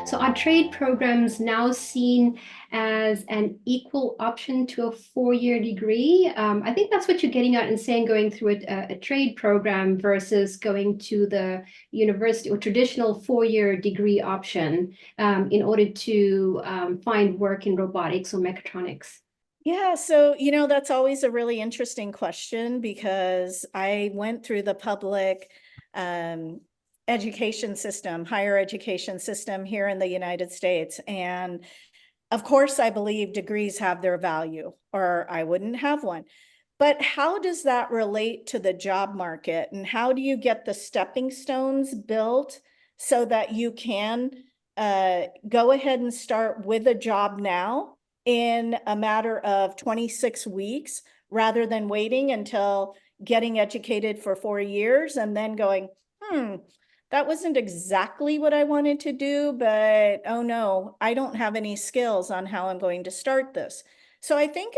So are trade programs now seen as an equal option to a four-year degree? I think that's what you're getting at in saying going through a trade program versus going to the university or traditional four-year degree option in order to find work in robotics or mechatronics. Yeah, so that's always a really interesting question because I went through the public um, education system, higher education system here in the United States. And of course, I believe degrees have their value, or I wouldn't have one. But how does that relate to the job market? And how do you get the stepping stones built so that you can go ahead and start with a job now in a matter of 26 weeks rather than waiting until getting educated for 4 years and then going, that wasn't exactly what I wanted to do, but oh no, I don't have any skills on how I'm going to start this. So I think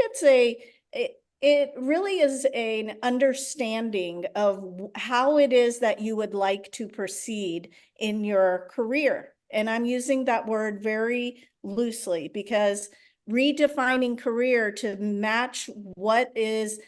it really is an understanding of how it is that you would like to proceed in your career. And I'm using that word very loosely because redefining career to match what is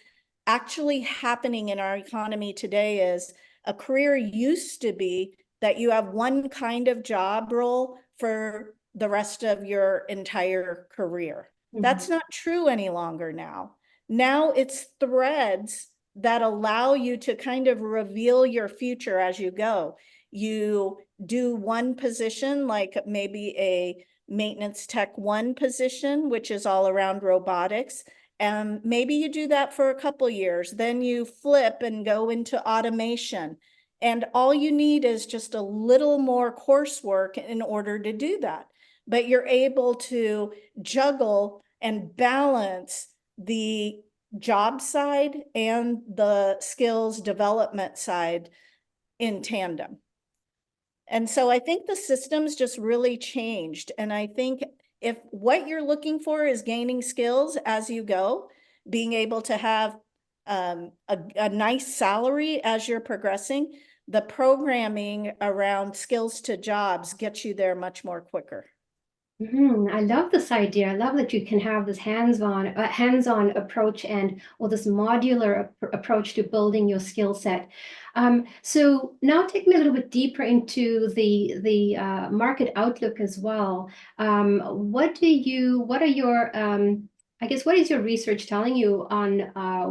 actually happening in our economy today is a career used to be that you have one kind of job role for the rest of your entire career. That's not true any longer now. Now it's threads that allow you to kind of reveal your future as you go. You do one position, like maybe a maintenance tech one position, which is all around robotics. And maybe you do that for a couple years, then you flip and go into automation. And all you need is just a little more coursework in order to do that. But you're able to juggle and balance the job side and the skills development side in tandem. And so I think the system's just really changed. And I think if what you're looking for is gaining skills as you go, being able to have a nice salary as you're progressing, the programming around skills to jobs gets you there much more quicker. I love this idea. I love that you can have this hands-on approach or this modular approach to building your skill set. So now take me a little bit deeper into the market outlook as well. What are your I guess what is your research telling you on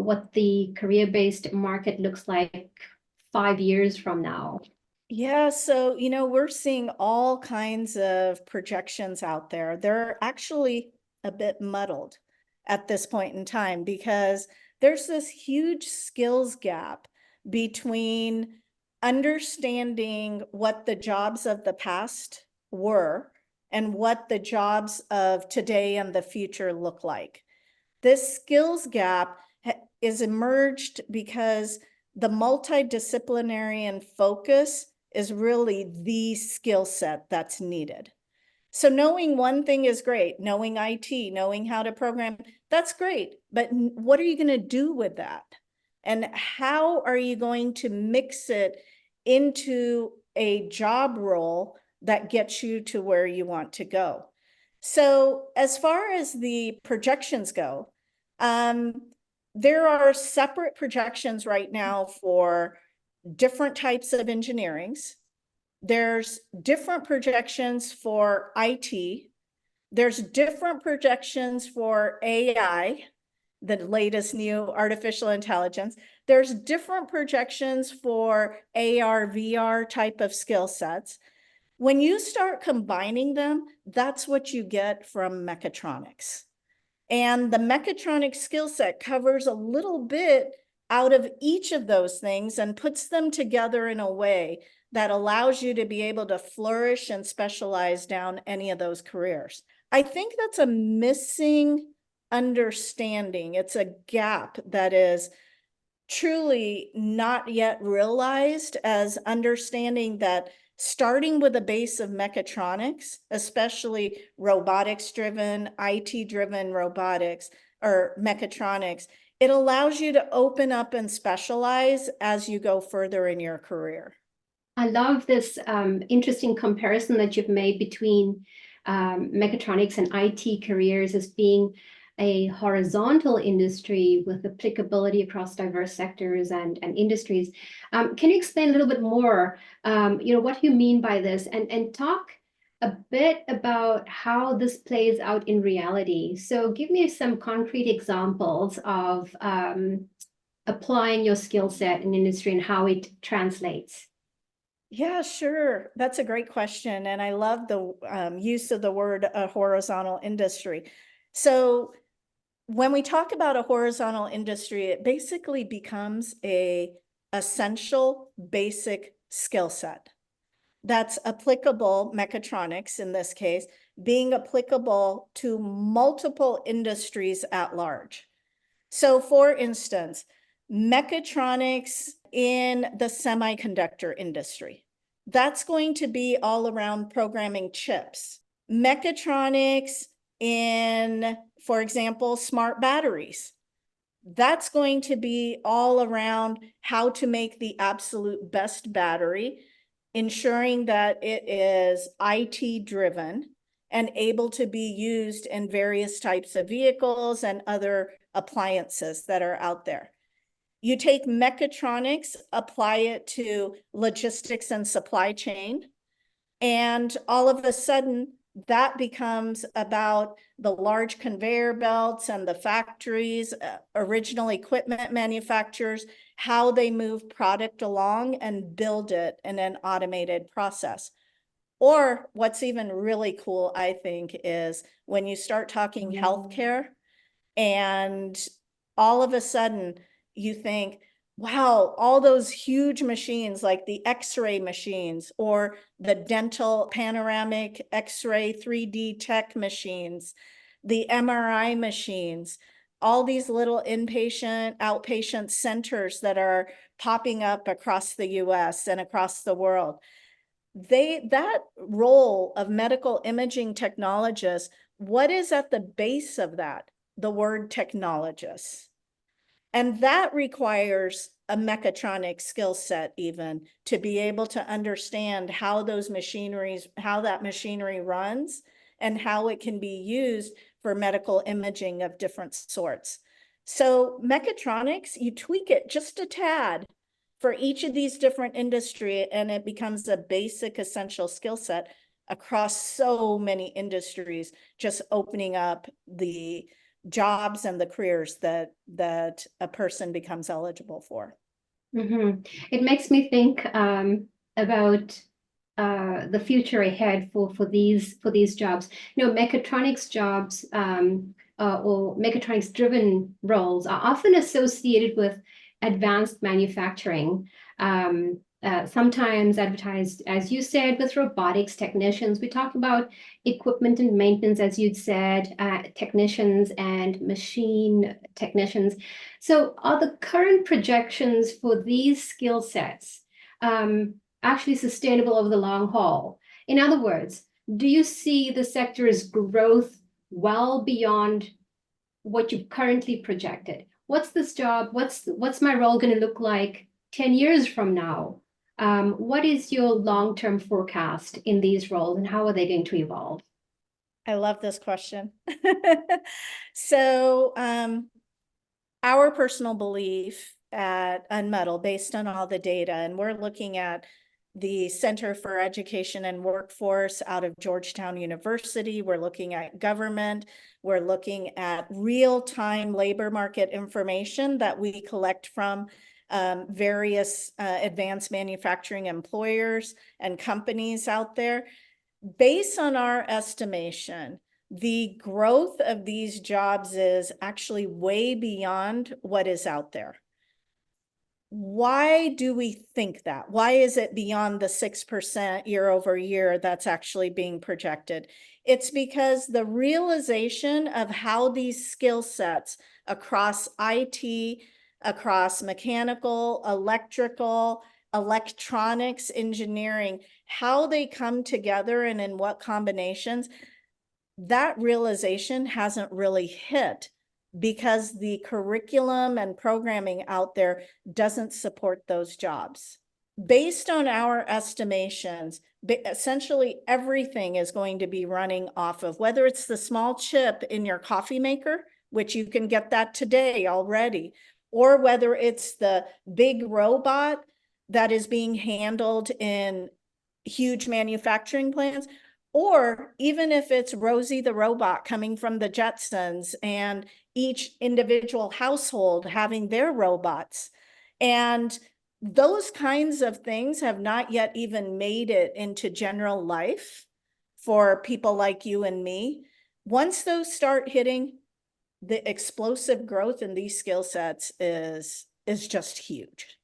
what the career-based market looks like 5 years from now? Yeah, so, we're seeing all kinds of projections out there. They're actually a bit muddled at this point in time because there's this huge skills gap between understanding what the jobs of the past were and what the jobs of today and the future look like. This skills gap is emerged because the multidisciplinary and focus is really the skill set that's needed. So knowing one thing is great, knowing IT, knowing how to program, that's great. But what are you going to do with that? And how are you going to mix it into a job role that gets you to where you want to go? So as far as the projections go, there are separate projections right now for different types of engineerings. There's different projections for IT. There's different projections for AI, the latest new artificial intelligence. There's different projections for AR, VR type of skill sets. When you start combining them, that's what you get from mechatronics. And the mechatronics skill set covers a little bit out of each of those things and puts them together in a way that allows you to be able to flourish and specialize down any of those careers. I think that's a missing understanding. It's a gap that is truly not yet realized as understanding that starting with a base of mechatronics, especially robotics driven, IT driven robotics or mechatronics, it allows you to open up and specialize as you go further in your career. I love this interesting comparison that you've made between mechatronics and IT careers as being a horizontal industry with applicability across diverse sectors and industries. Can you explain a little bit more, what you mean by this, and talk a bit about how this plays out in reality? So give me some concrete examples of applying your skill set in industry and how it translates. Yeah, sure. That's a great question. And I love the use of the word horizontal industry. So when we talk about a horizontal industry, it basically becomes a essential basic skill set that's applicable, mechatronics in this case, being applicable to multiple industries at large. So for instance, mechatronics in the semiconductor industry, that's going to be all around programming chips. Mechatronics in, for example, smart batteries, that's going to be all around how to make the absolute best battery, ensuring that it is IT driven and able to be used in various types of vehicles and other appliances that are out there. You take mechatronics, apply it to logistics and supply chain, and all of a sudden that becomes about the large conveyor belts and the factories, original equipment manufacturers, how they move product along and build it in an automated process. Or what's even really cool, I think, is when you start talking healthcare and all of a sudden you think, wow, all those huge machines like the X-ray machines or the dental panoramic X-ray 3D tech machines, the MRI machines, all these little inpatient, outpatient centers that are popping up across the US and across the world. That role of medical imaging technologists, what is at the base of that? The word technologist. And that requires a mechatronic skill set even to be able to understand how those machineries, how that machinery runs and how it can be used for medical imaging of different sorts. So mechatronics, you tweak it just a tad for each of these different industry and it becomes a basic essential skill set across so many industries, just opening up the jobs and the careers that a person becomes eligible for. Mm-hmm. It makes me think about the future ahead for these jobs. Mechatronics jobs or mechatronics driven roles are often associated with advanced manufacturing. Sometimes advertised, as you said, with robotics technicians. We talk about equipment and maintenance, as you'd said, technicians and machine technicians. So are the current projections for these skill sets actually sustainable over the long haul? In other words, do you see the sector's growth well beyond what you've currently projected? What's this job? What's my role going to look like 10 years from now? What is your long-term forecast in these roles and how are they going to evolve? I love this question. So our personal belief at Unmetal, based on all the data, and we're looking at the Center for Education and Workforce out of Georgetown University. We're looking at government. We're looking at real-time labor market information that we collect from various advanced manufacturing employers and companies out there. Based on our estimation, the growth of these jobs is actually way beyond what is out there. Why do we think that? Why is it beyond the 6% year over year that's actually being projected? It's because the realization of how these skill sets across IT, across mechanical, electrical, electronics, engineering, how they come together and in what combinations, that realization hasn't really hit because the curriculum and programming out there doesn't support those jobs. based on our estimations, essentially everything is going to be running off of, whether it's the small chip in your coffee maker, which you can get that today already, or whether it's the big robot that is being handled in huge manufacturing plants, or even if it's Rosie the robot coming from the Jetsons and each individual household having their robots. And those kinds of things have not yet even made it into general life for people like you and me. Once those start hitting, the explosive growth in these skill sets is just huge.